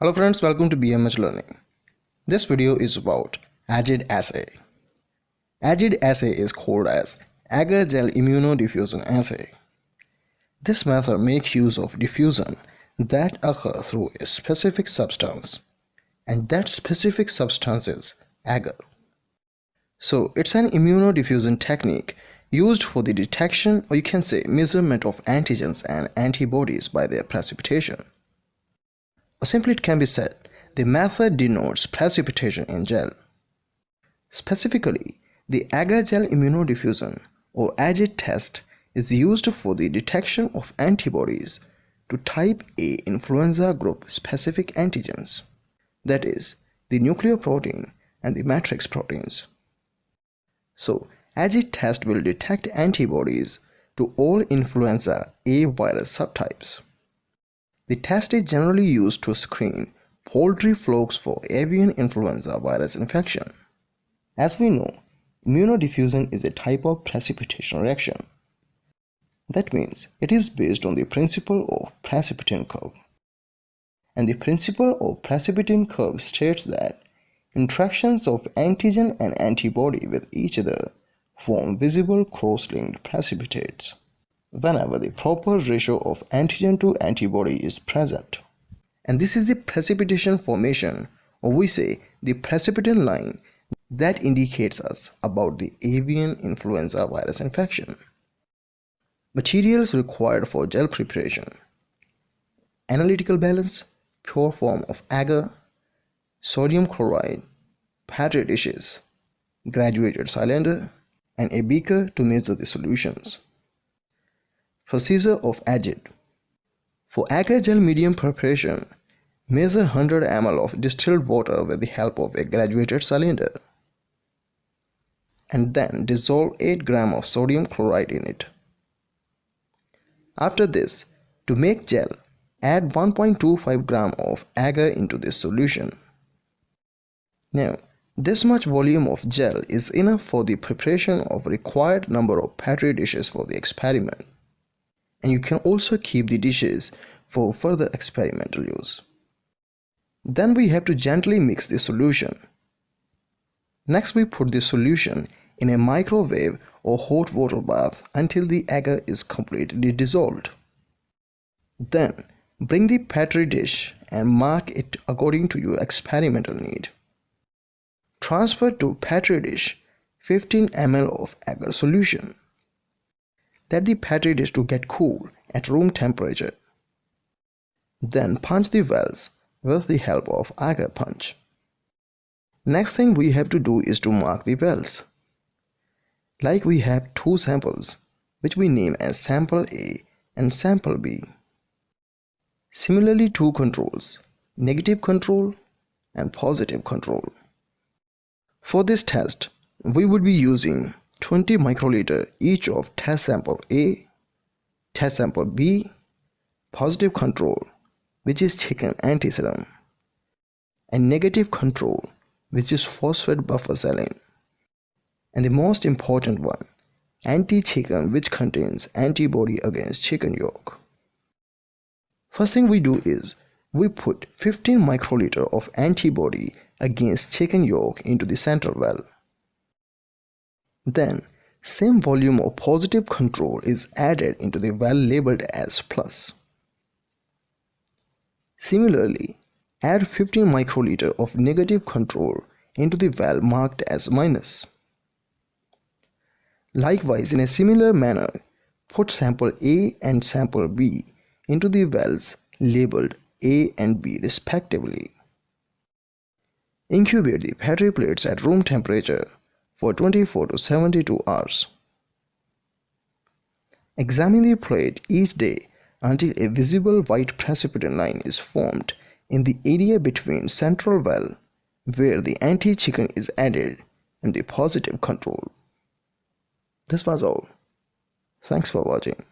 Hello friends, welcome to BMH Learning. This video is about AGID assay. AGID assay is called as Agar gel immunodiffusion assay. This method makes use of diffusion that occurs through a specific substance, and that specific substance is agar. So it's an immunodiffusion technique used for the detection, or you can say measurement, of antigens and antibodies by their precipitation. Or simply it can be said, the method denotes precipitation in gel. Specifically, the Agar gel immunodiffusion or AGID test is used for the detection of antibodies to type A influenza group specific antigens, that is, the nucleoprotein and the matrix proteins. So, AGID test will detect antibodies to all influenza A virus subtypes. The test is generally used to screen poultry flocks for avian influenza virus infection. As we know, immunodiffusion is a type of precipitation reaction. That means it is based on the principle of precipitin curve. And the principle of precipitin curve states that interactions of antigen and antibody with each other form visible cross-linked precipitates whenever the proper ratio of antigen to antibody is present. And this is the precipitation formation, or we say the precipitin line, that indicates us about the avian influenza virus infection. Materials required for gel preparation: analytical balance, pure form of agar, sodium chloride, petri dishes, graduated cylinder, and a beaker to measure the solutions. Procedure of AGID. For agar gel medium preparation, measure 100 ml of distilled water with the help of a graduated cylinder, and then dissolve 8 grams of sodium chloride in it. After this, to make gel, add 1.25 grams of agar into this solution. Now, this much volume of gel is enough for the preparation of required number of petri dishes for the experiment. And you can also keep the dishes for further experimental use. Then we have to gently mix the solution. Next, we put the solution in a microwave or hot water bath until the agar is completely dissolved. Then bring the petri dish and mark it according to your experimental need. Transfer to petri dish 15 ml of agar solution. Let the petri dish to get cool at room temperature. Then punch the wells with the help of agar punch. Next thing we have to do is to mark the wells. Like we have two samples, which we name as sample A and sample B. Similarly, two controls, negative control and positive control. For this test, we would be using 20 microliter each of test sample A, test sample B, positive control, which is chicken antiserum, and negative control, which is phosphate buffer saline, and the most important one, anti-chicken, which contains antibody against chicken yolk. First thing we do is we put 15 microliter of antibody against chicken yolk into the central well. Then, same volume of positive control is added into the well labeled as plus. Similarly, add 15 microliter of negative control into the well marked as minus. Likewise, in a similar manner, put sample A and sample B into the wells labeled A and B respectively. Incubate the petri plates at room temperature for 24 to 72 hours. Examine the plate each day until a visible white precipitin line is formed in the area between central well, where the anti-chicken is added, and the positive control. This was all. Thanks for watching.